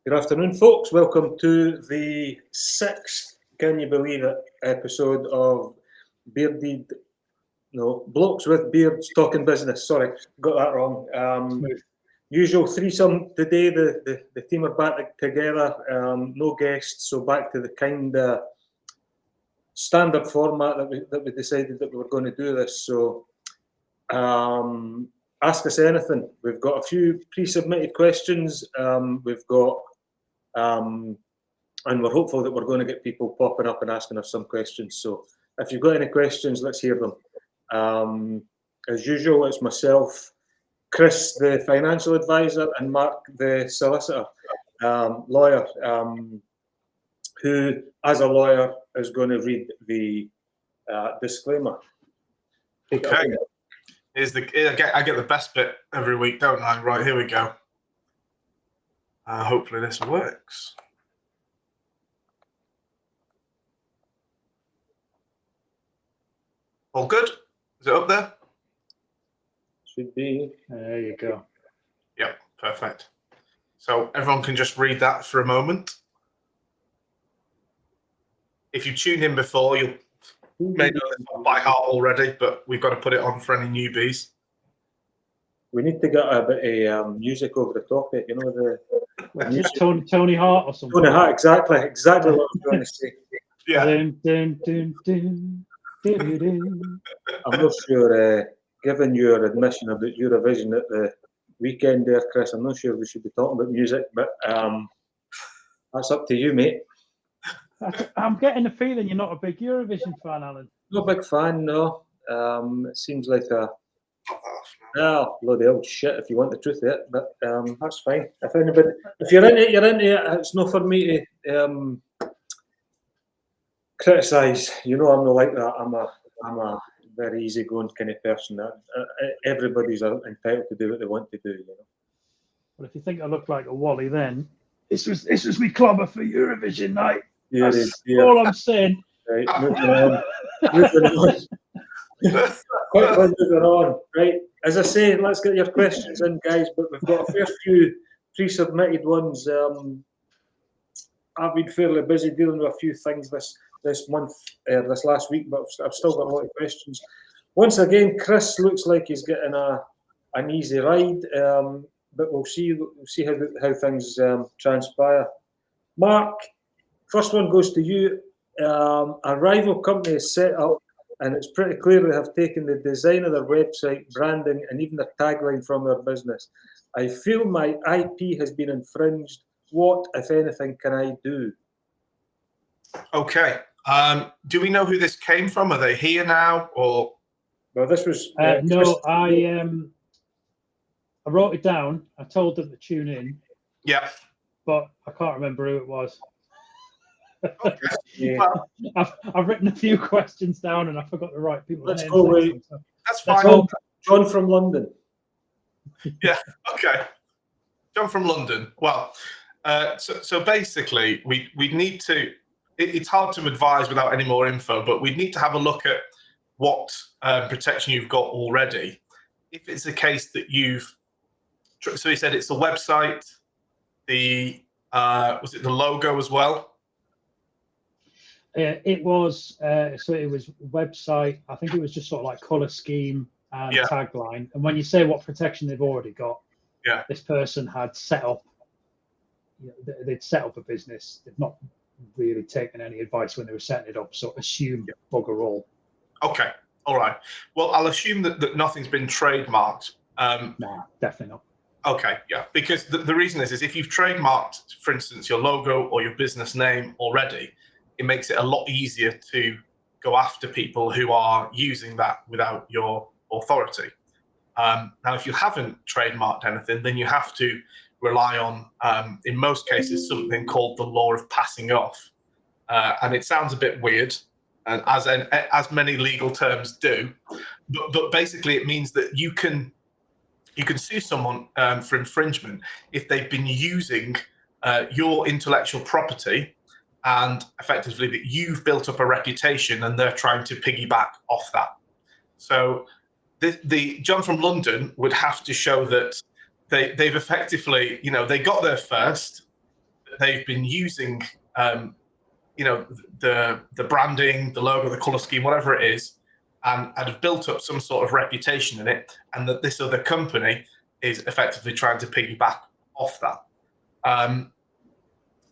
Good afternoon, folks. Welcome to the 6th, can you believe it, episode of Blokes with Beards Talking Business. Sorry, got that wrong. Usual threesome today. The team are back together. No guests, so back to the kind of standard format that we decided that we were going to do this. So, ask us anything. We've got a few pre-submitted questions. We've got and we're hopeful that we're going to get people popping up and asking us some questions. So if you've got any questions, let's hear them. As usual, it's myself, Chris, the financial advisor, and Mark, the solicitor, lawyer, who, as a lawyer, is going to read the disclaimer. Okay. I get the best bit every week, don't I? Right, here we go. Hopefully this works. All good? Is it up there? Should be. There you go. Yep, perfect. So everyone can just read that for a moment. If you tuned in before, you may know this by heart already, but we've got to put it on for any newbies. We need to get a bit of music over the top of it, you know, the Tony Hart or something. Tony Hart, exactly what I was going to say. Yeah. Dun, dun, dun, dun, dun, dun. I'm not sure, given your admission about Eurovision at the weekend there, Chris, I'm not sure we should be talking about music, but that's up to you, mate. I'm getting the feeling you're not a big Eurovision fan, Alan. Not a big fan, no. It seems like bloody old shit if you want the truth of it, but that's fine. If you're into it, you're into it. It's not for me to criticise. You know, I'm not like that. I'm a very easygoing kind of person. Everybody's entitled to do what they want to do, you know. Well, if you think I look like a Wally, then this was me clobber for Eurovision night. Yeah, That's all I'm saying. Right, moving on. Quickly moving on. Right, as I say, let's get your questions in, guys. But we've got a fair few pre-submitted ones. I've been fairly busy dealing with a few things this month, this last week, but I've still got a lot of questions. Once again, Chris looks like he's getting an easy ride, but we'll see how things transpire. Mark, first one goes to you. A rival company is set up, and it's pretty clear they have taken the design of their website, branding, and even the tagline from our business. I feel my IP has been infringed. What, if anything, can I do? Okay. Do we know who this came from? Are they here now, or? Well, this was no. I wrote it down. I told them to tune in. Yeah. But I can't remember who it was. Okay. Yeah. Well, I've written a few questions down and I forgot to write people. Let's go with that's fine. John from London. Yeah. Okay. John from London. Well, so basically, we need to. It's hard to advise without any more info, but we need to have a look at what protection you've got already. If it's the case that so you said it's the website, was it the logo as well? It was so it was website. I think it was just sort of like color scheme and tagline. And when you say what protection they've already got, this person had set up. They'd set up a business. They've not really taken any advice when they were setting it up. So assume bugger all. Okay, all right. Well, I'll assume that nothing's been trademarked. Nah, definitely not. Okay, yeah, because the reason is if you've trademarked, for instance, your logo or your business name already, it makes it a lot easier to go after people who are using that without your authority. Now, if you haven't trademarked anything, then you have to rely on, in most cases, something called the law of passing off. And it sounds a bit weird, and as many legal terms do, but basically it means that you can sue someone for infringement if they've been using your intellectual property, and effectively that you've built up a reputation and they're trying to piggyback off that. So the John from London would have to show that they've effectively, they got there first, that they've been using, the branding, the logo, the color scheme, whatever it is, and have built up some sort of reputation in it, and that this other company is effectively trying to piggyback off that.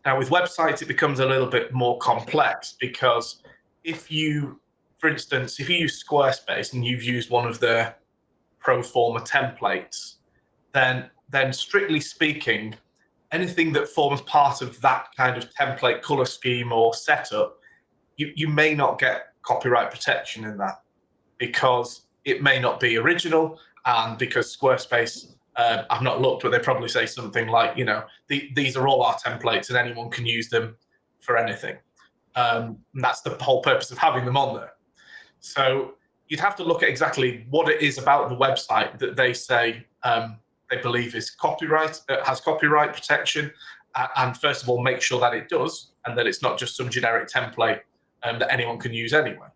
Now, with websites, it becomes a little bit more complex, because if you, for instance, if you use Squarespace and you've used one of their pro forma templates, then strictly speaking, anything that forms part of that kind of template color scheme or setup, you may not get copyright protection in that, because it may not be original, and because Squarespace, I've not looked, but they probably say something like, these are all our templates and anyone can use them for anything. And that's the whole purpose of having them on there. So you'd have to look at exactly what it is about the website that they say they believe is has copyright protection, and first of all, make sure that it does, and that it's not just some generic template that anyone can use anyway.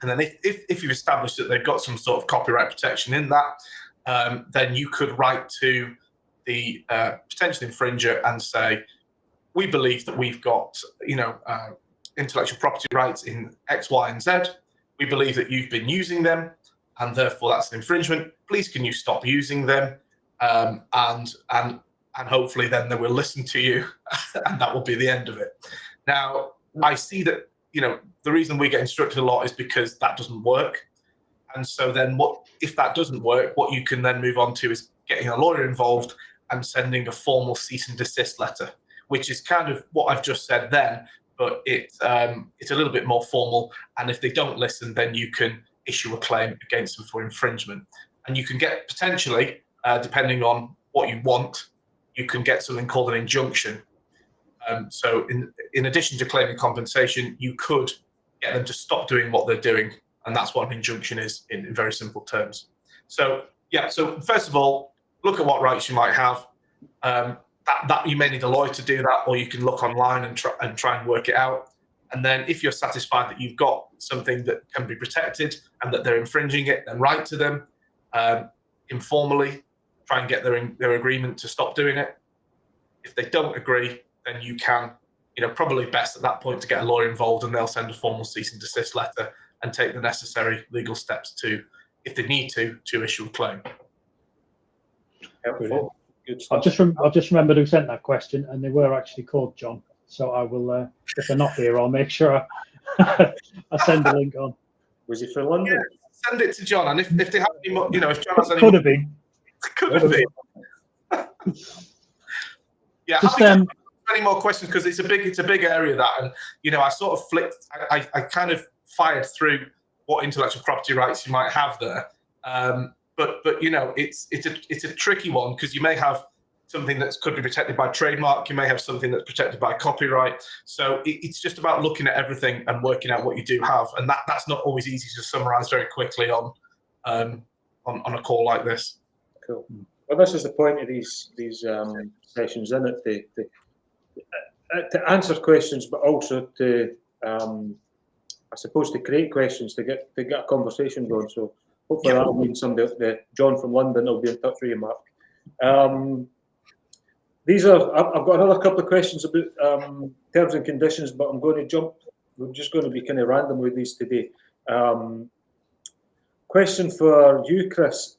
And then if you've established that they've got some sort of copyright protection in that, then you could write to the potential infringer and say, we believe that we've got, intellectual property rights in X, Y, and Z. We believe that you've been using them, and therefore that's an infringement. Please, can you stop using them? And hopefully then they will listen to you, and that will be the end of it. Now, I see that, the reason we get instructed a lot is because that doesn't work. And so then if that doesn't work, what you can then move on to is getting a lawyer involved and sending a formal cease and desist letter, which is kind of what I've just said then, but it's a little bit more formal. And if they don't listen, then you can issue a claim against them for infringement. And you can get potentially, depending on what you want, you can get something called an injunction. So in addition to claiming compensation, you could get them to stop doing what they're doing. And that's what an injunction is in very simple terms. So first of all, look at what rights you might have. That you may need a lawyer to do that, or you can look online and try and work it out. And then if you're satisfied that you've got something that can be protected and that they're infringing it, then write to them informally, try and get their agreement to stop doing it. If they don't agree, then you can, probably best at that point to get a lawyer involved, and they'll send a formal cease and desist letter and take the necessary legal steps to, if they need to issue a claim. Helpful. Good I've just remembered who sent that question, and they were actually called John. So I will, if they're not here, I'll make sure I send the link on. Was he for London? Yeah, send it to John, and if they have any more, if John has any could have been. Could have been. Yeah, just, any more questions, because it's a big area, that, and I sort of flipped. I kind of fired through what intellectual property rights you might have there, but it's a tricky one, because you may have something that could be protected by trademark, you may have something that's protected by copyright. So it's just about looking at everything and working out what you do have, and that's not always easy to summarize very quickly on a call like this. Cool. Well, this is the point of these sessions, isn't it? To answer questions, but also to, I suppose, to create questions, to get a conversation going. So hopefully that'll mean somebody, John from London, will be in touch with you, Mark. I've got another couple of questions about terms and conditions, but I'm going to jump. We're just going to be kind of random with these today. Question for you, Chris.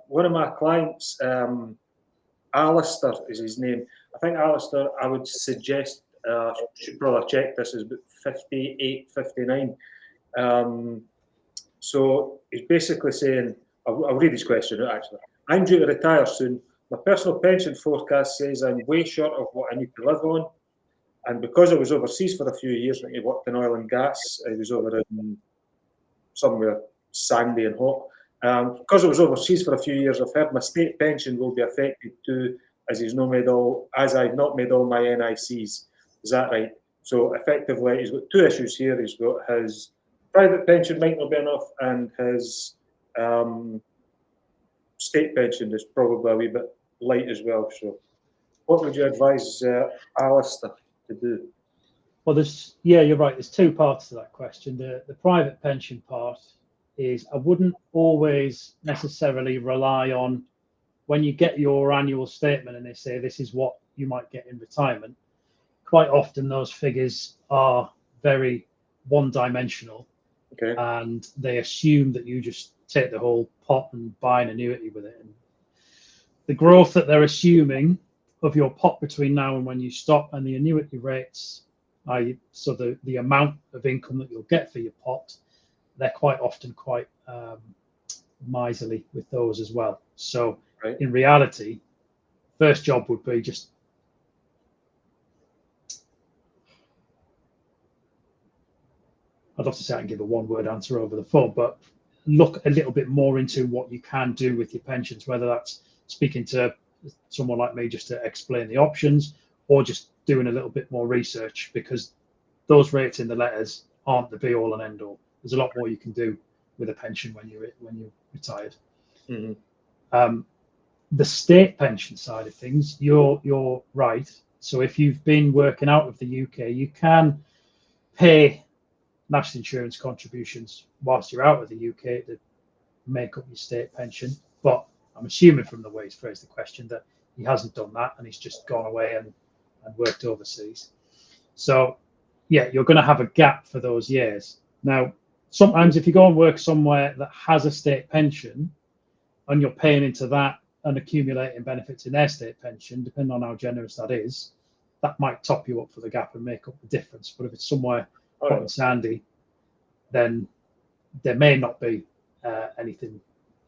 One of my clients, Alistair is his name. I think Alistair, I would suggest, should probably check this, is about 58, 59. So he's basically saying, I'll read his question out actually. I'm due to retire soon. My personal pension forecast says I'm way short of what I need to live on. And because I was overseas for a few years, like he worked in oil and gas, I was over in somewhere sandy and hot. Because I was overseas for a few years, I've heard my state pension will be affected too, as I've not made all my NICs. Is that right? So effectively, he's got two issues here. He's got his private pension might not be enough, and his state pension is probably a wee bit light as well. So what would you advise Alistair to do? Well, you're right. There's two parts to that question. The private pension part is, I wouldn't always necessarily rely on, when you get your annual statement and they say this is what you might get in retirement, quite often those figures are very one-dimensional, and they assume that you just take the whole pot and buy an annuity with it. And the growth that they're assuming of your pot between now and when you stop, and the annuity rates, so the amount of income that you'll get for your pot, they're quite often quite miserly with those as well. So in reality, first job would be just I'd love to say I can give a one-word answer over the phone, but look a little bit more into what you can do with your pensions, whether that's speaking to someone like me just to explain the options, or just doing a little bit more research, because those rates in the letters aren't the be-all and end-all. There's a lot more you can do with a pension when you're retired. The state pension side of things, you're right. So if you've been working out of the UK, you can pay national insurance contributions whilst you're out of the UK to make up your state pension. But I'm assuming from the way he's phrased the question that he hasn't done that, and he's just gone away and worked overseas. So yeah, you're going to have a gap for those years. Now, sometimes if you go and work somewhere that has a state pension and you're paying into that and accumulating benefits in their state pension, depending on how generous that is, that might top you up for the gap and make up the difference. But if it's somewhere hot and sandy, then there may not be anything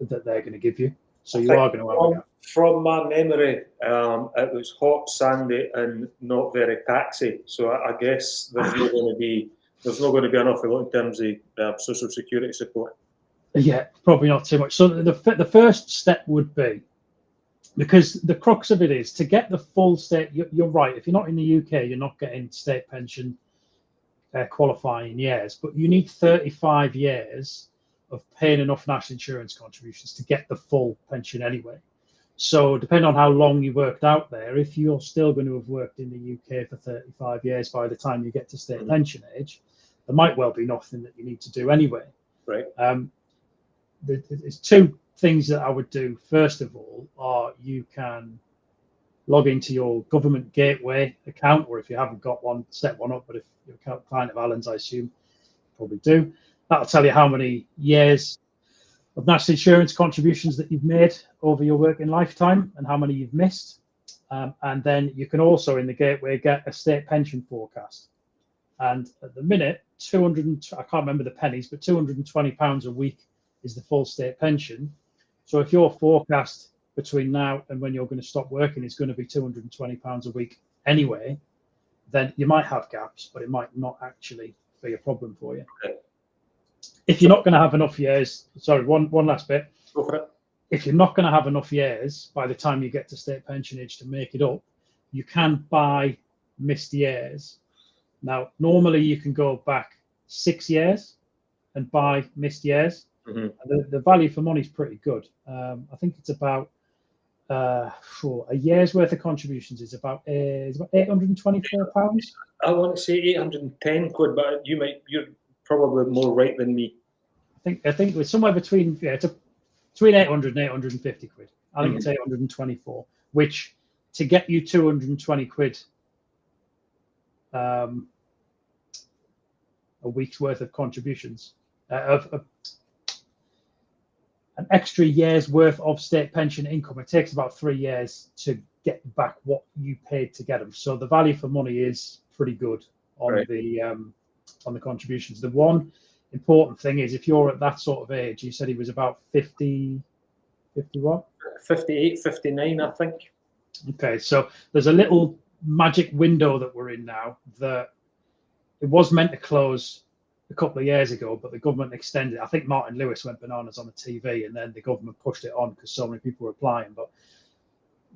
that they're going to give you. So you are going to have a gap. From my memory, it was hot, sandy, and not very taxy. So I guess there's not going to be an awful lot in terms of social security support. Yeah, probably not too much. So the first step would be, because the crux of it is to get the full state. You're right. If you're not in the UK, you're not getting state pension qualifying years, but you need 35 years of paying enough national insurance contributions to get the full pension anyway. So depending on how long you worked out there, if you're still going to have worked in the UK for 35 years by the time you get to state pension age, there might well be nothing that you need to do anyway. Right. There's two things that I would do. First of all, are you can log into your government gateway account, or if you haven't got one, set one up. But if you're a client of Alan's, I assume probably do. That'll tell you how many years of national insurance contributions that you've made over your working lifetime and how many you've missed. And then you can also in the gateway get a state pension forecast. And at the minute, I can't remember the pennies, but £220 a week is the full state pension. So if your forecast between now and when you're going to stop working is going to be £220 a week anyway, then you might have gaps, but it might not actually be a problem for you. Okay. If you're not going to have enough years, sorry, one last bit. Go for it. If you're not going to have enough years by the time you get to state pension age to make it up, you can buy missed years. Now, normally you can go back 6 years and buy missed years. The value for money is pretty good. I think it's about for a year's worth of contributions is about £824. I want to say 810 quid, but you're probably more right than me. I think it was somewhere between between 800 and 850 quid. I think it's 824, which to get you 220 quid a week's worth of contributions of an extra year's worth of state pension income. It takes about 3 years to get back what you paid to get them. So the value for money is pretty good on the contributions. The one important thing is if you're at that sort of age, you said he was about 50 what? 58, 59, I think. Okay, so there's a little magic window that we're in now that it was meant to close a couple of years ago, but the government extended. I think Martin Lewis went bananas on the TV, and then the government pushed it on because so many people were applying. But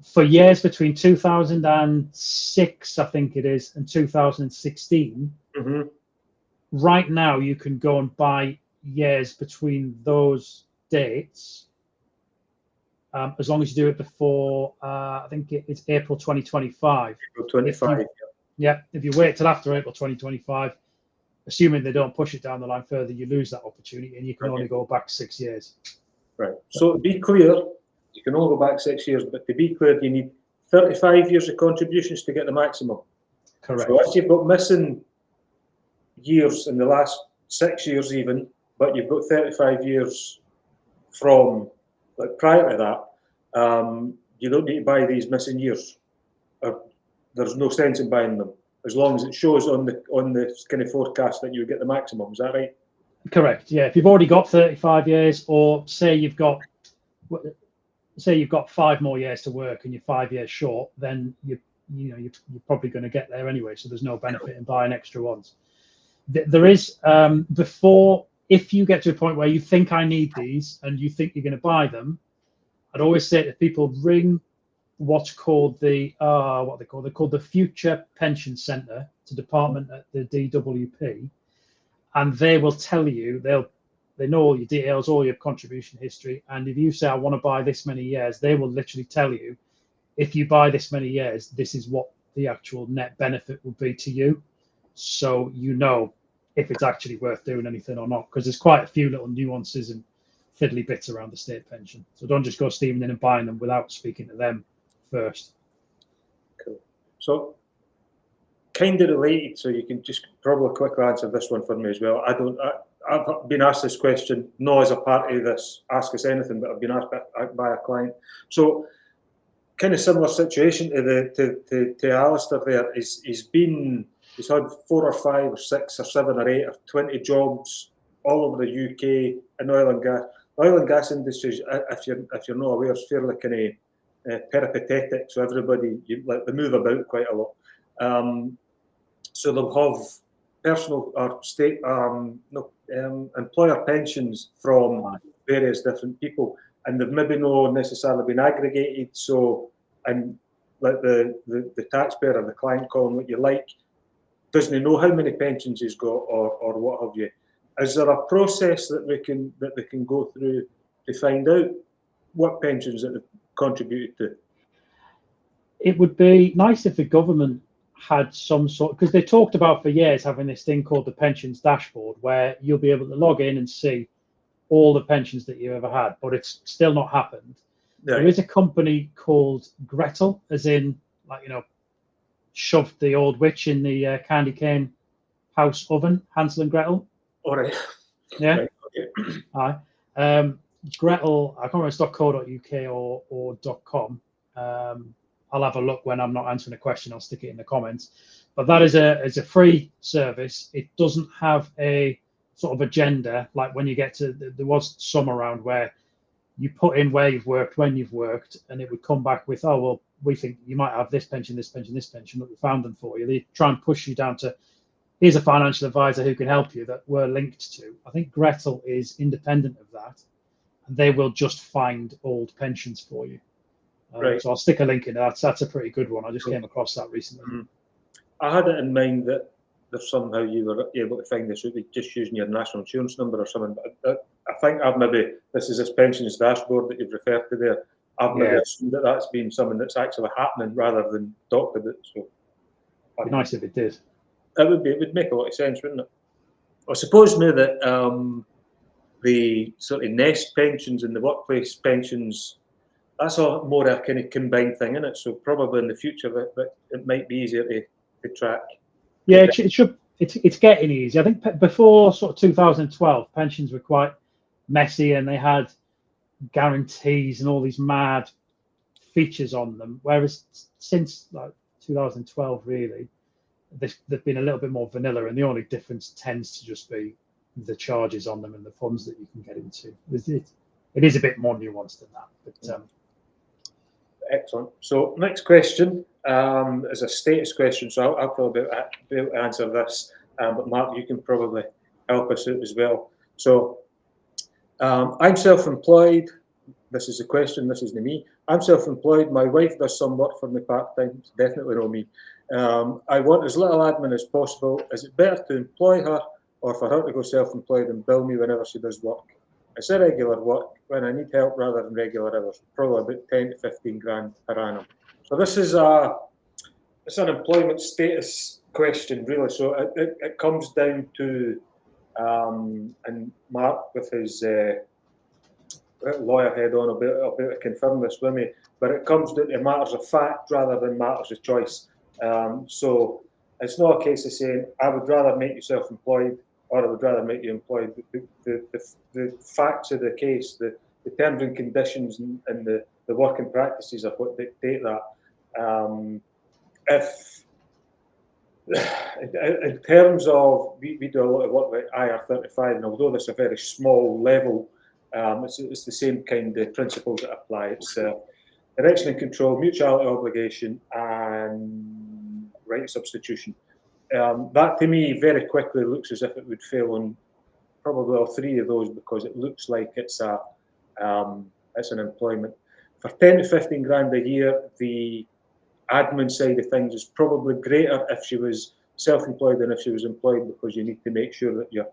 for years between 2006, I think it is, and 2016, right now you can go and buy years between those dates, as long as you do it before, I think it's April 2025. April 25. If you wait till after April 2025, assuming they don't push it down the line further, you lose that opportunity, and you can only go back 6 years. Right. So to be clear, you can only go back 6 years, but to be clear, you need 35 years of contributions to get the maximum. Correct. So if you've got missing years in the last 6 years even, but you've got 35 years from like prior to that, you don't need to buy these missing years. There's no sense in buying them as long as it shows on the kind of forecast that you get the maximum. Is that right? Correct. Yeah. If you've already got 35 years, or say you've got 5 more years to work and you're 5 years short, then you're probably going to get there anyway. So there's no benefit in buying extra ones. There is if you get to a point where you think I need these and you think you're going to buy them, I'd always say to people, ring what's called they're called the Future Pension Centre, to department at the DWP, and they will tell you, they know all your details, all your contribution history, and if you say I want to buy this many years, they will literally tell you, if you buy this many years, this is what the actual net benefit will be to you, so you know if it's actually worth doing anything or not, because there's quite a few little nuances and fiddly bits around the state pension. So don't just go steaming in and buying them without speaking to them first. Cool. So kind of related, so you can just probably quickly answer this one for me as well. I've been asked this question, not as a part of this Ask Us Anything, but I've been asked by a client. So kind of similar situation to Alistair there. He's had 4 or 5 or 6 or 7 or 8 or 20 jobs all over the UK in oil and gas. The oil and gas industry, if you're not aware, is fairly kind of peripatetic. So everybody, they move about quite a lot. So they'll have personal or state employer pensions from various different people, and they've maybe not necessarily been aggregated. So, and like the taxpayer or the client, calling what you like, doesn't know how many pensions he's got or what have you. Is there a process that they can go through to find out what pensions that they've contributed to? It would be nice if the government had some sort, because they talked about for years having this thing called the pensions dashboard, where you'll be able to log in and see all the pensions that you ever had, but it's still not happened. Right. There is a company called Gretel, as in, like, shoved the old witch in the candy cane house oven, Hansel and Gretel. All right. Yeah. Right. Okay. Aye. Gretel, I can't remember if it's .co.uk or .com. I'll have a look when I'm not answering a question. I'll stick it in the comments. But that is a free service. It doesn't have a sort of agenda like when you get to. There was some around where you put in where you've worked, when you've worked, and it would come back with, oh well, we think you might have this pension, this pension, this pension, but we found them for you. They try and push you down to, here's a financial advisor who can help you that we're linked to. I think Gretel is independent of that, and they will just find old pensions for you. Right. So I'll stick a link in. That's a pretty good one. I just came across that recently. Mm-hmm. I had it in mind that there's somehow you were able to find this out with just using your national insurance number or something. But I think this is this pensions dashboard that you've referred to there. I've maybe assumed that that's been something that's actually happening rather than talked about. So it'd be nice if it did. It would make a lot of sense, wouldn't it? I suppose now that the sort of nest pensions and the workplace pensions, that's a more a kind of combined thing, isn't it? So probably in the future that it might be easier to track. Yeah, it should. It's getting easier. I think before sort of 2012, pensions were quite messy and they had guarantees and all these mad features on them. Whereas since like 2012, really, they've been a little bit more vanilla, and the only difference tends to just be the charges on them and the funds that you can get into. It is a bit more nuanced than that, but. Excellent. So next question is a status question. So I'll probably be able to answer this, but Mark, you can probably help us out as well. So I'm self-employed. This is a question. This isn't me. I'm self-employed. My wife does some work for me part-time. It's definitely not me. I want as little admin as possible. Is it better to employ her or for her to go self-employed and bill me whenever she does work? It's irregular work when I need help rather than regular hours, probably about 10 to 15 grand per annum. So this is it's an employment status question, really. So it comes down to, and Mark with his lawyer head on, will be able to confirm this with me, but it comes down to matters of fact rather than matters of choice. So It's not a case of saying, I would rather make you self-employed or I would rather make you employed. The facts of the case, the terms and conditions and the working practices are what dictate that. If in terms of, we do a lot of work with IR35, and although this is a very small level, it's the same kind of principles that apply. It's direction and control, mutuality obligation, and right of substitution. That to me very quickly looks as if it would fail on probably all three of those, because it looks like it's an employment. For 10 to 15 grand a year, the admin side of things is probably greater if she was self-employed than if she was employed, because you need to make sure that you're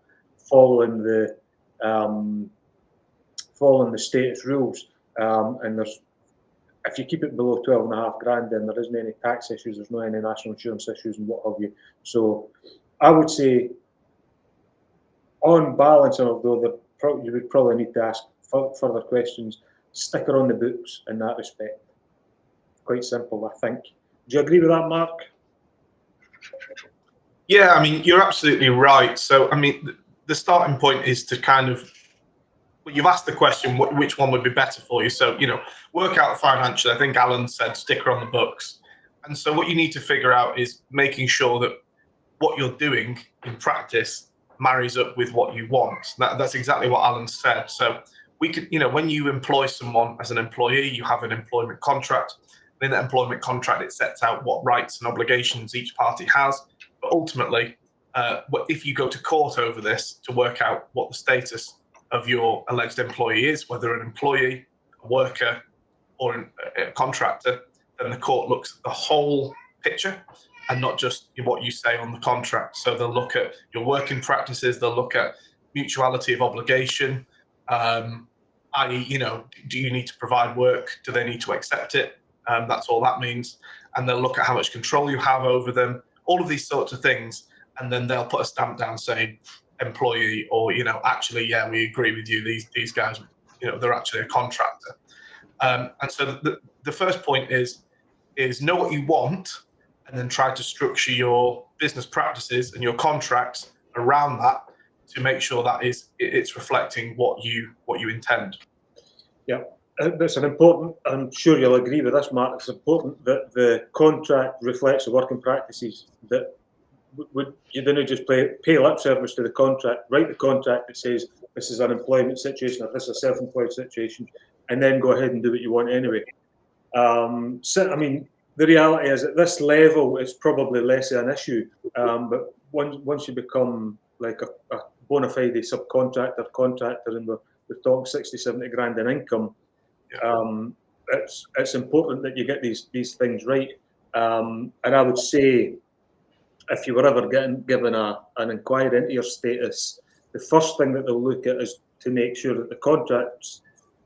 following the status rules. And if you keep it below 12.5 grand, then there isn't any tax issues, there's no any national insurance issues and what have you. So I would say, on balance, although you would probably need to ask further questions, stick her on the books in that respect. Quite simple, I think. Do you agree with that, Mark? Yeah, I mean, you're absolutely right. So, I mean, the starting point is to kind of, well, you've asked the question, which one would be better for you? So, work out financially. I think Alan said stick her on the books. And so what you need to figure out is making sure that what you're doing in practice marries up with what you want. That's exactly what Alan said. So we could, when you employ someone as an employee, you have an employment contract. In that employment contract, it sets out what rights and obligations each party has. But ultimately, if you go to court over this to work out what the status of your alleged employee is, whether an employee, a worker, or a contractor, then the court looks at the whole picture and not just what you say on the contract. So they'll look at your working practices, they'll look at mutuality of obligation, i.e., do you need to provide work? Do they need to accept it? That's all that means. And they'll look at how much control you have over them, all of these sorts of things. And then they'll put a stamp down saying employee, or, actually, yeah, we agree with you. These guys, they're actually a contractor. And so the first point is know what you want, and then try to structure your business practices and your contracts around that to make sure that it's reflecting what you intend. Yeah. That's an important, I'm sure you'll agree with this, Mark, it's important that the contract reflects the working practices, that you don't just pay lip service to the contract, write the contract that says this is an employment situation or this is a self-employed situation, and then go ahead and do what you want anyway. So, I mean, the reality is at this level, it's probably less of an issue, but once you become like a bona fide subcontractor, contractor, and we're talking 60, 70 grand in income, it's important that you get these things right. And I would say, if you were ever given an inquiry into your status, the first thing that they'll look at is to make sure that the contracts,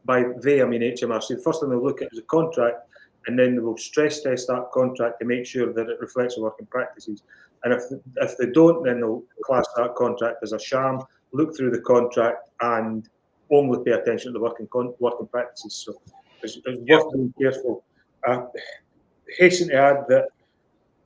by they I mean HMRC, the first thing they'll look at is the contract, and then they will stress test that contract to make sure that it reflects the working practices. And if they don't, then they'll class that contract as a sham, look through the contract, and only pay attention to the working practices. So it's worth being careful. Hasten to add that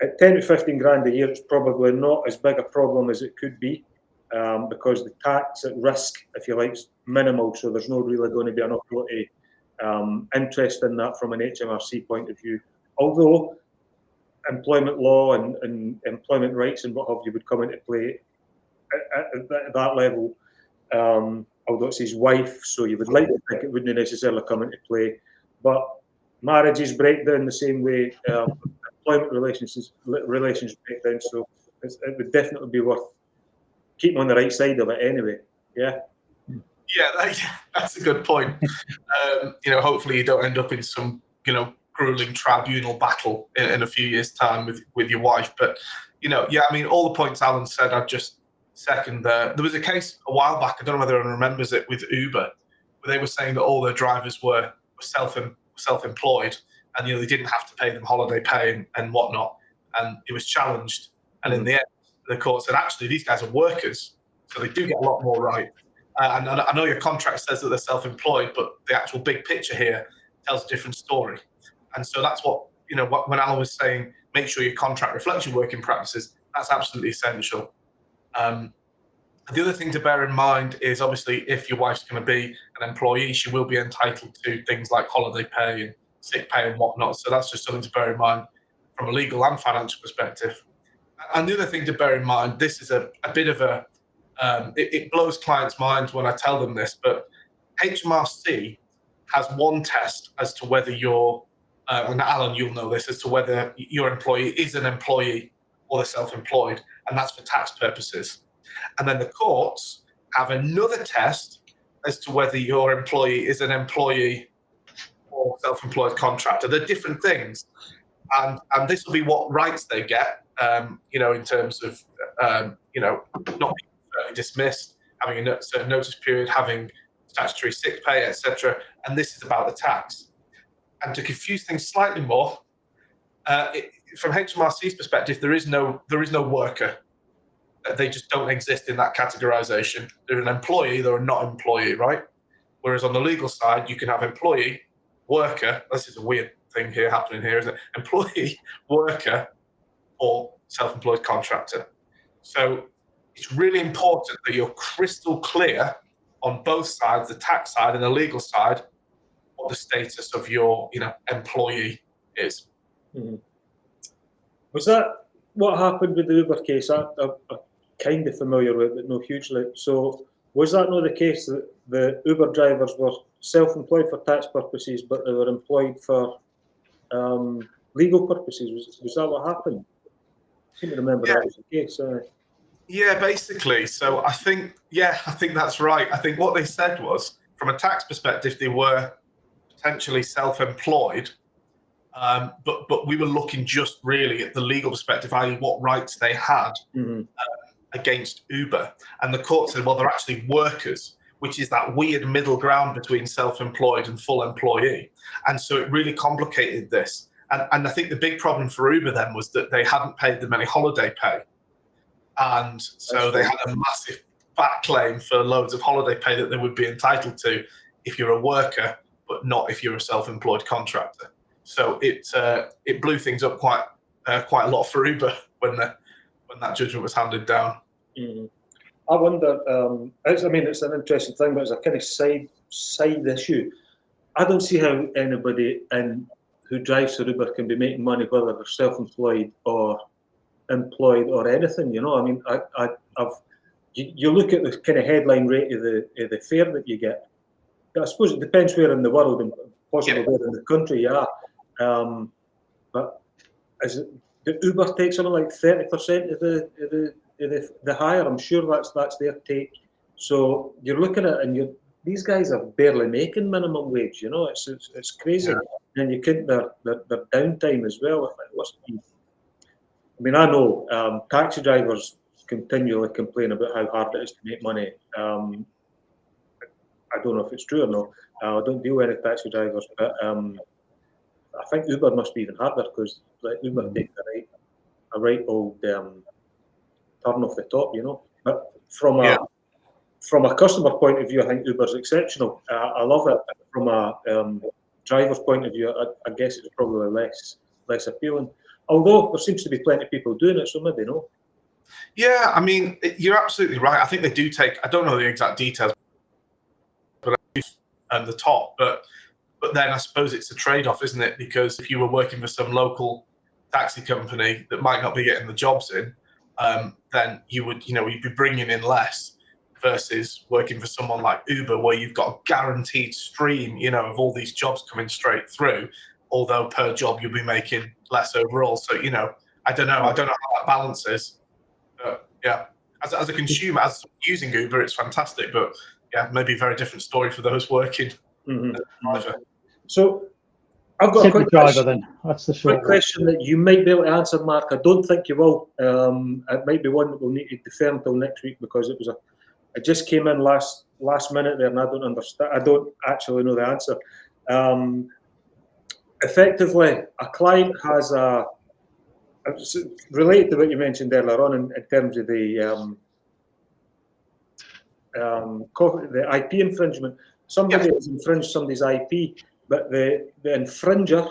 at 10 to 15 grand a year, it's probably not as big a problem as it could be, because the tax at risk, if you like, is minimal. So there's not really going to be an awful lot of interest in that from an HMRC point of view. Although employment law and employment rights and what have you would come into play at that level. Although it's his wife, so you would like to think it wouldn't necessarily come into play. But marriages break down the same way employment relations break down. So it would definitely be worth keeping on the right side of it anyway. Yeah. Yeah, that's a good point. Hopefully you don't end up in some, grueling tribunal battle in a few years' time with your wife. But, I mean, all the points Alan said, I'd just second there. There was a case a while back, I don't know whether anyone remembers it, with Uber, where they were saying that all their drivers were self-employed, and they didn't have to pay them holiday pay and whatnot, and it was challenged, and in the end the court said actually these guys are workers, so they do get a lot more right. And I know your contract says that they're self-employed, but the actual big picture here tells a different story. And so that's what when Alan was saying, make sure your contract reflects your working practices, That's absolutely essential. The other thing to bear in mind is obviously if your wife's going to be an employee, she will be entitled to things like holiday pay and sick pay and whatnot. So that's just something to bear in mind from a legal and financial perspective. And the other thing to bear in mind, this is a bit of a, it blows clients' minds when I tell them this, but HMRC has one test as to whether you're, and Alan, you'll know this, as to whether your employee is an employee or they're self-employed, and that's for tax purposes. And then the courts have another test as to whether your employee is an employee or self-employed contractor. They're different things. And this will be what rights they get, in terms of, not being dismissed, having a certain notice period, having statutory sick pay, etc. And this is about the tax. And to confuse things slightly more, from HMRC's perspective, there is no worker. They just don't exist in that categorization. They're an employee, they're a not employee, right? Whereas on the legal side, you can have employee, worker. This is a weird thing here happening here, isn't it? Employee, worker, or self-employed contractor. So it's really important that you're crystal clear on both sides, the tax side and the legal side, what the status of your, employee is. Mm-hmm. Was that what happened with the Uber case? I'm kind of familiar with it, but not hugely. So was that not the case that the Uber drivers were self-employed for tax purposes, but they were employed for legal purposes? Was that what happened? I seem to remember that was the case. Yeah, basically. So I think that's right. I think what they said was, from a tax perspective, they were potentially self-employed, but we were looking just really at the legal perspective, i.e. what rights they had against Uber. And the court said, well, they're actually workers, which is that weird middle ground between self-employed and full employee. And so it really complicated this. And I think the big problem for Uber then was that they hadn't paid them any holiday pay. And so they had a massive back claim for loads of holiday pay that they would be entitled to if you're a worker, but not if you're a self-employed contractor. So it blew things up quite a lot for Uber when that judgment was handed down. Mm-hmm. I wonder. It's an interesting thing, but it's a kind of side issue. I don't see how anybody who drives for Uber can be making money whether they're self-employed or employed or anything. You look at the kind of headline rate of the fare that you get. I suppose it depends where in the world and possibly where in the country you are. But the Uber take something like 30% of the hire? I'm sure that's their take. So you're looking at it, and these guys are barely making minimum wage. It's crazy. Yeah. And you count their downtime as well. I know taxi drivers continually complain about how hard it is to make money. I don't know if it's true or not. I don't deal with any taxi drivers, but I think Uber must be even harder because Uber takes a right old turn off the top, But from a customer point of view, I think Uber's exceptional. I love it. From a driver's point of view, I guess it's probably less appealing. Although there seems to be plenty of people doing it, so maybe no. Yeah, you're absolutely right. I think they do take. I don't know the exact details, but the top. But then I suppose it's a trade-off, isn't it? Because if you were working for some local taxi company that might not be getting the jobs in, then you'd be bringing in less. Versus working for someone like Uber, where you've got a guaranteed stream, of all these jobs coming straight through. Although per job you'll be making less overall. So I don't know how that balance is. But yeah, as a consumer, as using Uber, it's fantastic. But yeah, maybe a very different story for those working as a driver. So I've got a quick driver then. That's the short question that you might be able to answer, Mark. I don't think you will. It might be one that we'll need to defer until next week because it just came in last minute there, and I don't understand. I don't actually know the answer. Effectively, a client has related to what you mentioned earlier on in terms of the IP infringement. Somebody has infringed somebody's IP, but the infringer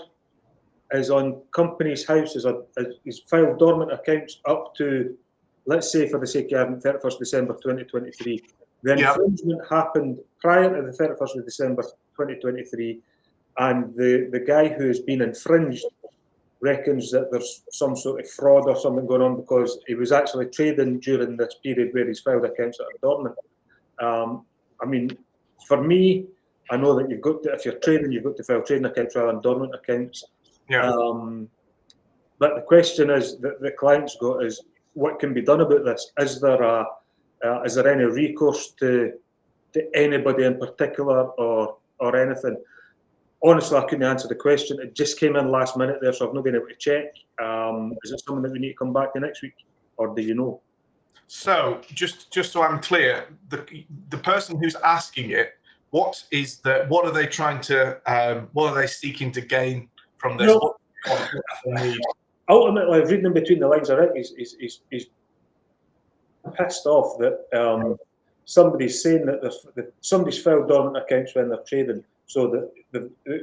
is on companies' houses, is filed dormant accounts up to, let's say for the sake of having 31st December 2023. The infringement happened prior to the 31st of December 2023, and the guy who has been infringed reckons that there's some sort of fraud or something going on because he was actually trading during this period where he's filed accounts that are dormant. I mean, for me, I know that you've got to, if you're trading, you've got to file trading accounts rather than dormant accounts. Yeah. But the question is that the client's got is what can be done about this? Is there any recourse to anybody in particular or anything? Honestly, I couldn't answer the question. It just came in last minute there, so I've not been able to check. Is it something that we need to come back to next week, or do you know? So, just so I'm clear, the person who's asking it, what are they trying to? What are they seeking to gain from this? No. Ultimately, reading in between the lines, I think he's pissed off that somebody's saying that somebody's filed dormant accounts when they're trading, so that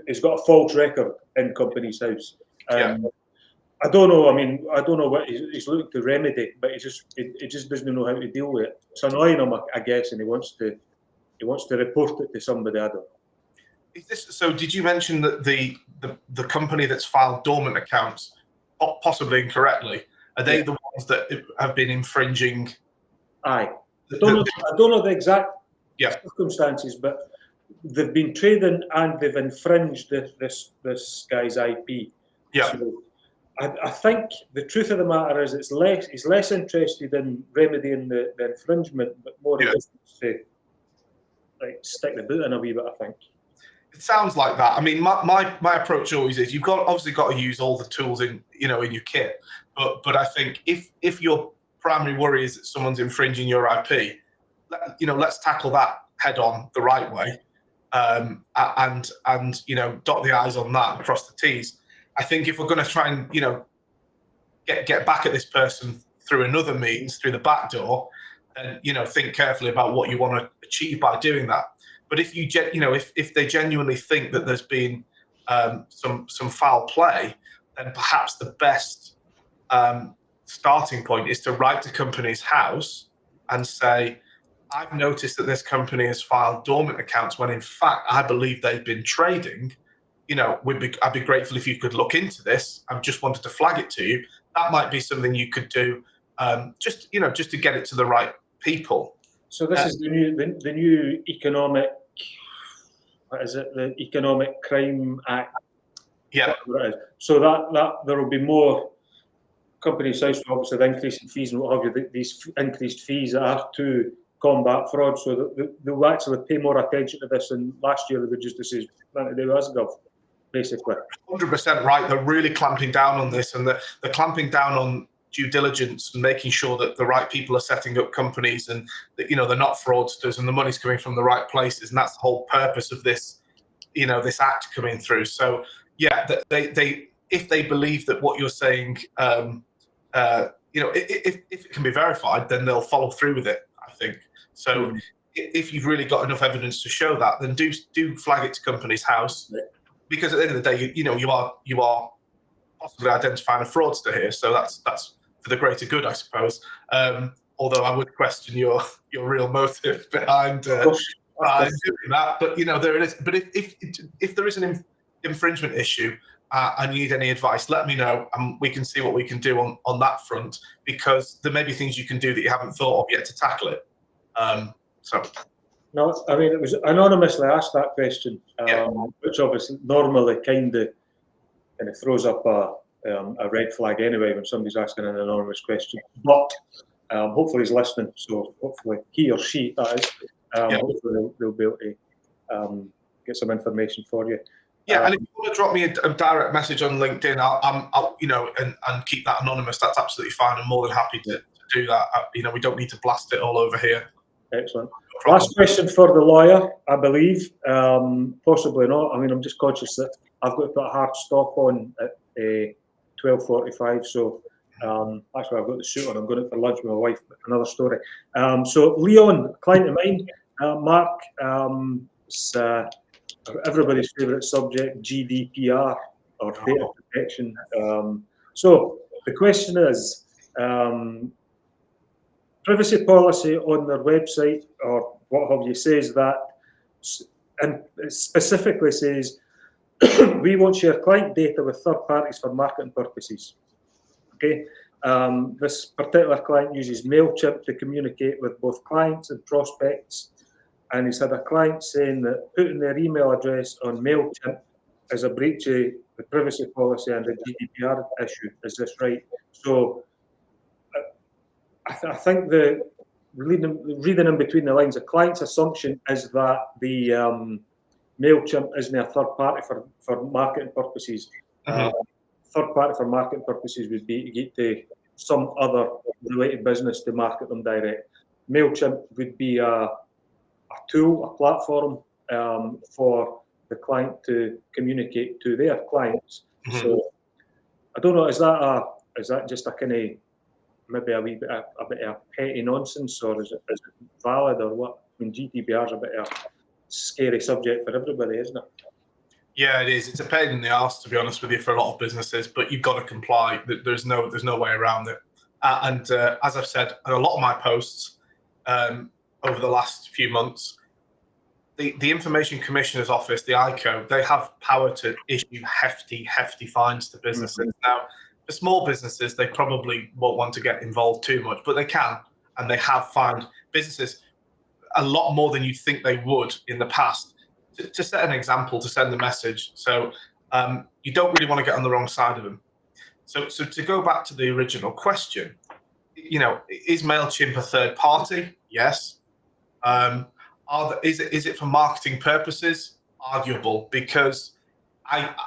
he's got a false record in company's house. I don't know. I mean, I don't know what he's looking to remedy, but he just doesn't know how to deal with it. It's annoying him, I guess, and he wants to report it to somebody. I don't know. Is this so? Did you mention that the company that's filed dormant accounts, possibly incorrectly, are they the ones that have been infringing? Aye. I don't know the exact circumstances, but they've been trading and they've infringed this guy's IP. Yeah. So I think the truth of the matter is he's less interested in remedying the infringement, but more interested to stick the boot in a wee bit, I think. It sounds like that. I mean, my approach always is you've obviously got to use all the tools in your kit, but I think if your primary worry is that someone's infringing your IP, let's tackle that head on the right way, and dot the I's on that, cross the T's. I think if we're going to try and get back at this person through another means, through the back door, then think carefully about what you want to achieve by doing that. But if if they genuinely think that there's been some foul play, then perhaps the best starting point is to write to company's house and say, I've noticed that this company has filed dormant accounts when in fact I believe they've been trading. I'd be grateful if you could look into this. I just wanted to flag it to you. That might be something you could do, just to get it to the right people. So this is the new economic. What is it? The Economic Crime Act. Yeah. So that there will be more companies, obviously, the increase in fees and what have you. These increased fees are to combat fraud, so that they'll actually pay more attention to this. And last year they were just to say nothing to do with us, Gov, basically. 100% right. They're really clamping down on this, and they're clamping down on due diligence and making sure that the right people are setting up companies and that they're not fraudsters and the money's coming from the right places, and that's the whole purpose of this this act coming through. So they if they believe that what you're saying if it can be verified, then they'll follow through with it, I think. So if you've really got enough evidence to show that, then do flag it to company's house, because at the end of the day you are possibly identifying a fraudster here. So that's for the greater good, I suppose. Although I would question your real motive behind doing that. But there it is. But if there is an infringement issue and you need any advice, let me know, and we can see what we can do on that front, because there may be things you can do that you haven't thought of yet to tackle it. No, I mean, it was anonymously asked that question, which obviously normally kind of throws up a red flag anyway when somebody's asking an anonymous question. But hopefully he's listening, so hopefully he or she, that is, hopefully they'll be able to get some information for you. Yeah, and if you want to drop me a direct message on LinkedIn, I'll and keep that anonymous, that's absolutely fine. I'm more than happy to do that. We don't need to blast it all over here. Excellent. Last question for the lawyer, I believe. Possibly not. I mean, I'm just conscious that I've got to put a hard stop on at 12:45. So actually, I've got the suit on. I'm going out for lunch with my wife. But another story. So Leon, client of mine, Mark, everybody's favourite subject, GDPR, or data protection. So the question is, privacy policy on their website or what have you says that, and it specifically says, we won't share client data with third parties for marketing purposes. Okay, this particular client uses MailChimp to communicate with both clients and prospects, and he's had a client saying that putting their email address on MailChimp is a breach of the privacy policy and a GDPR issue. Is this right? So I think the reading in between the lines, the client's assumption is that the MailChimp isn't a third party for marketing purposes. Third party for marketing purposes would be to get to some other related business to market them direct. MailChimp would be a tool, a platform for the client to communicate to their clients. So I don't know, is that just a kind of maybe a wee bit of petty nonsense, or is it valid, or what? I mean, GDPR is a bit of a scary subject for everybody, isn't it? Yeah, it is. It's a pain in the arse, to be honest with you, for a lot of businesses, but you've got to comply. There's no way around it. And as I've said, in a lot of my posts over the last few months, the Information Commissioner's Office, the ICO, they have power to issue hefty fines to businesses. Now, for small businesses, they probably won't want to get involved too much, but they can, and they have fined businesses a lot more than you think they would in the past to set an example, to send a message. So you don't really want to get on the wrong side of them. So to go back to the original question, is MailChimp a third party? Yes. Is it for marketing purposes? Arguable, because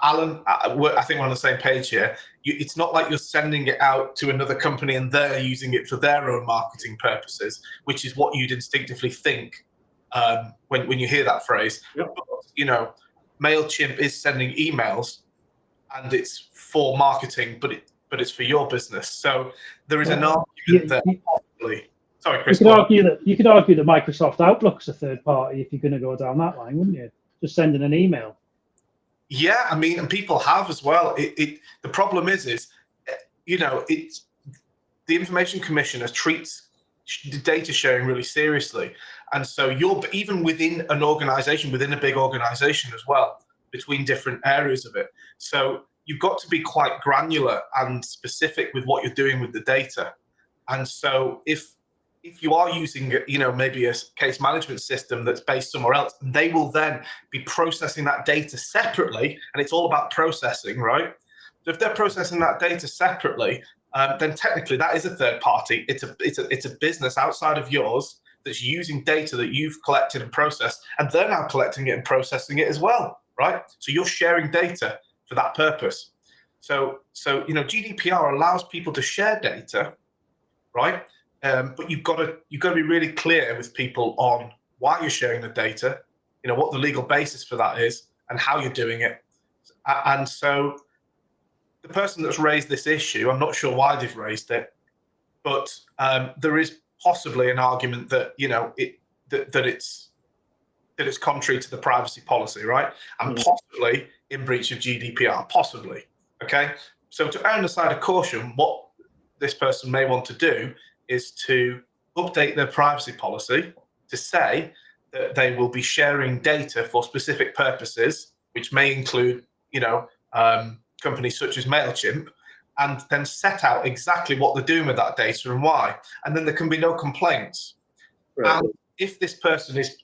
Alan, I think we're on the same page here. It's not like you're sending it out to another company and they're using it for their own marketing purposes, which is what you'd instinctively think when you hear that phrase. Yep. But, MailChimp is sending emails, and it's for marketing, but it's for your business. So there is an argument there. Possibly. Sorry, Chris. You could argue that Microsoft Outlook's a third party if you're going to go down that line, wouldn't you? Just sending an email. Yeah, I mean, and people have as well. The problem is it's the Information Commissioner treats data sharing really seriously, and so you're even within an organization, within a big organization as well, between different areas of it. So you've got to be quite granular and specific with what you're doing with the data. And so if you are using, maybe a case management system that's based somewhere else, they will then be processing that data separately, and it's all about processing, right? So if they're processing that data separately, then technically that is a third party. It's a business outside of yours that's using data that you've collected and processed, and they're now collecting it and processing it as well, right? So you're sharing data for that purpose. So GDPR allows people to share data, right? But you've got to be really clear with people on why you're sharing the data, what the legal basis for that is, and how you're doing it. And so the person that's raised this issue, I'm not sure why they've raised it, but there is possibly an argument that that it's contrary to the privacy policy, right? And possibly in breach of GDPR, possibly. Okay. So to err on the side of caution, what this person may want to do is to update their privacy policy to say that they will be sharing data for specific purposes, which may include, companies such as MailChimp, and then set out exactly what they're doing with that data and why. And then there can be no complaints. Right. And if this person is,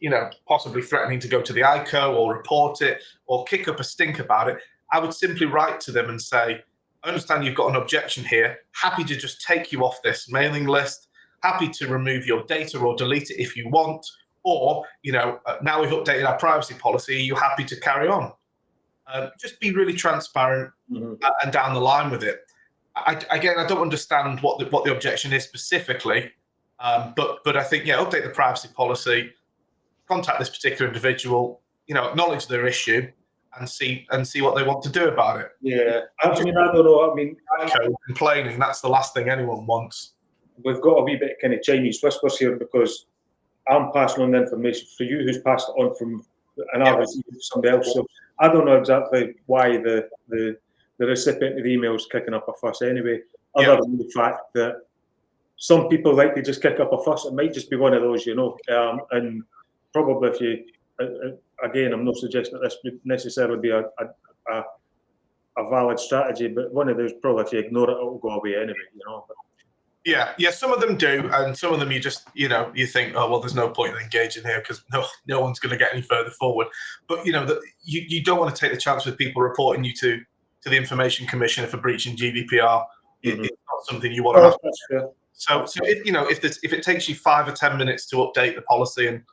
possibly threatening to go to the ICO or report it or kick up a stink about it, I would simply write to them and say, I understand you've got an objection here. Happy to just take you off this mailing list. Happy to remove your data or delete it if you want. Or, now we've updated our privacy policy. Are you happy to carry on? Just be really transparent and down the line with it. I don't understand what the objection is specifically, but I think, update the privacy policy, contact this particular individual, acknowledge their issue, and see what they want to do about it. Yeah, I don't know. Complaining, that's the last thing anyone wants. We've got a wee bit of kind of Chinese whispers here because I'm passing on the information for you who's passed it on from, and I've received it from somebody else. So I don't know exactly why the the recipient of the email is kicking up a fuss anyway, other than the fact that some people like to just kick up a fuss. It might just be one of those, and probably if you, again, I'm not suggesting that this would necessarily be a valid strategy, but one of those, probably if you ignore it, it'll go away anyway, But, yeah, some of them do, and some of them you just, you think, oh well, there's no point in engaging here because no one's going to get any further forward. But you don't want to take the chance with people reporting you to the Information Commissioner for breaching GDPR. It's not something you want to have. Yeah. So if it takes you 5 or 10 minutes to update the policy and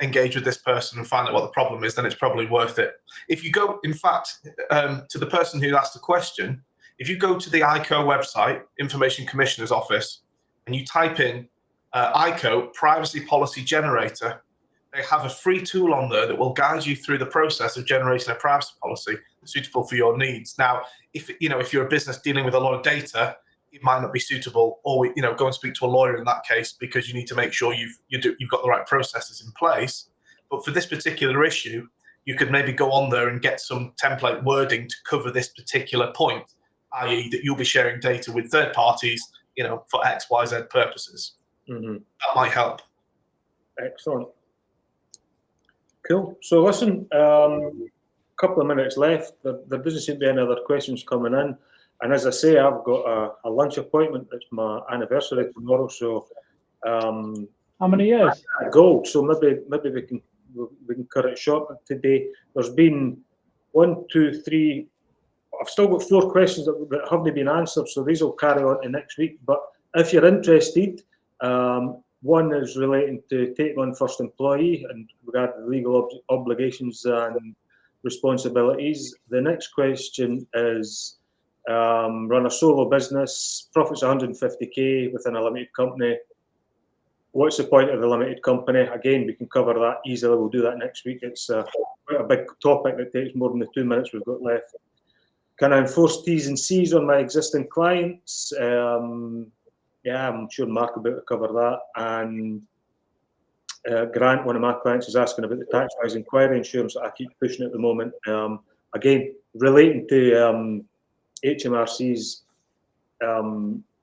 engage with this person and find out what the problem is, then it's probably worth it. If you go, in fact, to the person who asked the question, if you go to the ICO website, Information Commissioner's Office, and you type in ICO Privacy Policy Generator, they have a free tool on there that will guide you through the process of generating a privacy policy suitable for your needs. Now, if you're a business dealing with a lot of data, it might not be suitable, or go and speak to a lawyer in that case, because you need to make sure you've got the right processes in place. But for this particular issue, you could maybe go on there and get some template wording to cover this particular point, i.e. that you'll be sharing data with third parties, for X, Y, Z purposes. That might help. Excellent. Cool. So listen, a couple of minutes left. There doesn't seem to be any other questions coming in. And as I say, I've got a lunch appointment. It's my anniversary tomorrow. So how many years? Go. So maybe we can cut it short today. There's been 1, 2, 3. I've still got 4 questions that haven't been answered. So these will carry on to next week. But if you're interested, one is relating to taking on first employee and regarding legal obligations and responsibilities. The next question is run a solo business, profits 150k within a limited company. What's the point of the limited company? Again, we can cover that easily. We'll do that next week. It's quite a big topic that takes more than the 2 minutes we've got left. Can I enforce T's and C's on my existing clients? I'm sure Mark will be able to cover that. And Grant, one of my clients, is asking about the tax-wise inquiry insurance that I keep pushing at the moment. Again, relating to HMRC's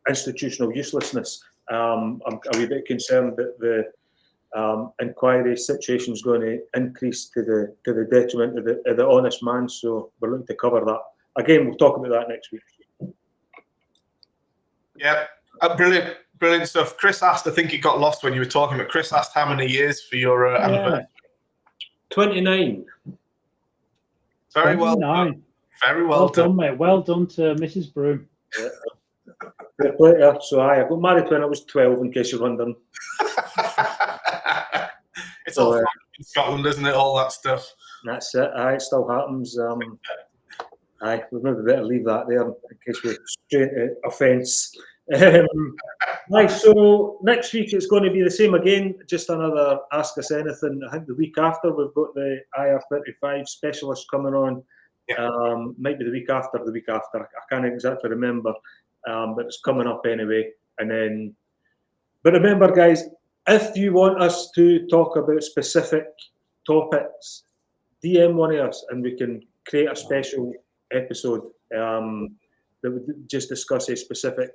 institutional uselessness. I'm a wee bit concerned that the inquiry situation is going to increase to the detriment of the honest man. So we're looking to cover that. Again, we'll talk about that next week. Yeah, brilliant stuff. Chris asked, I think it got lost when you were talking, but Chris asked how many years for your anniversary? 29. Very well done. Very well done, mate. Well done to Mrs. Broome. Yeah. So I got married when I was 12, in case you're wondering. It's all in Scotland, isn't it? All that stuff. That's it. It still happens. We've maybe better leave that there in case we're straight to offence. Right, so next week it's going to be the same again, just another Ask Us Anything. I think the week after we've got the IR35 specialist coming on. Might be the week after. I can't exactly remember, but it's coming up anyway. But remember, guys, if you want us to talk about specific topics, DM one of us and we can create a special episode that would just discuss a specific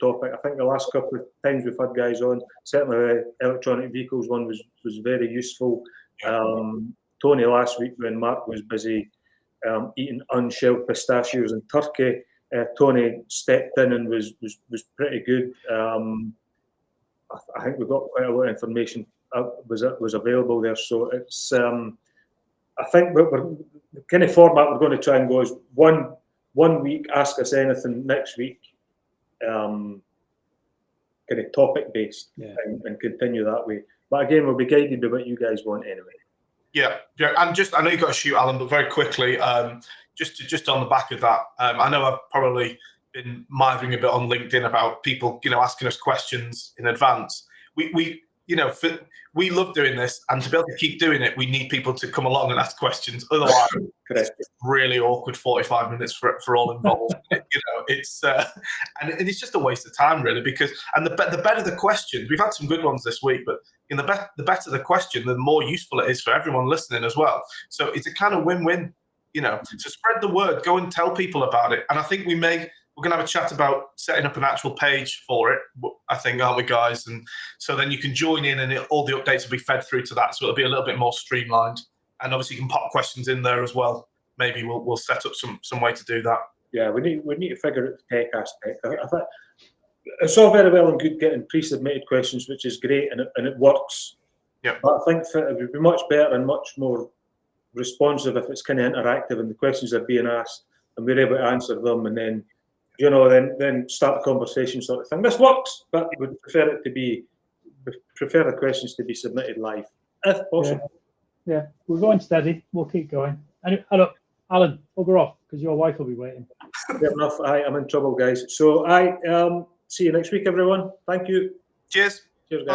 topic. I think the last couple of times we've had guys on, certainly the electronic vehicles one was very useful. Tony last week, when Mark was busy eating unshelled pistachios in Turkey, Tony stepped in and was pretty good. I think we got quite a lot of information was available there. So it's I think we're the kind of format we're going to try and go is one week Ask Us Anything, next week kind of topic based, and continue that way. But again, we'll be guided by what you guys want anyway. Yeah, and I know you've got to shoot, Alan, but very quickly, just on the back of that, I know I've probably been mithering a bit on LinkedIn about people, asking us questions in advance. We love doing this, and to be able to keep doing it, we need people to come along and ask questions. Otherwise, it's really awkward 45 minutes for all involved. It's and it's just a waste of time, really. Because the better the questions, we've had some good ones this week, but the better the question, the more useful it is for everyone listening as well. So it's a kind of win-win. to spread the word. Go and tell people about it. And I think we're going to have a chat about setting up an actual page for it, I think, aren't we, guys? And so then you can join in, and all the updates will be fed through to that, so it'll be a little bit more streamlined. And obviously you can pop questions in there as well. Maybe we'll set up some way to do that. Yeah, we need to figure out the tech aspect. I think it's all very well and good getting pre-submitted questions, which is great, and it works. Yeah. But I think it would be much better and much more responsive if it's kind of interactive and the questions are being asked and we're able to answer them, and then then start a conversation sort of thing. This works, but would prefer the questions to be submitted live if possible. Yeah, we're going steady. We'll keep going. And look, Alan, bugger off because your wife will be waiting. Fair enough. I'm in trouble, guys. So see you next week, everyone. Thank you. Cheers. Cheers, guys.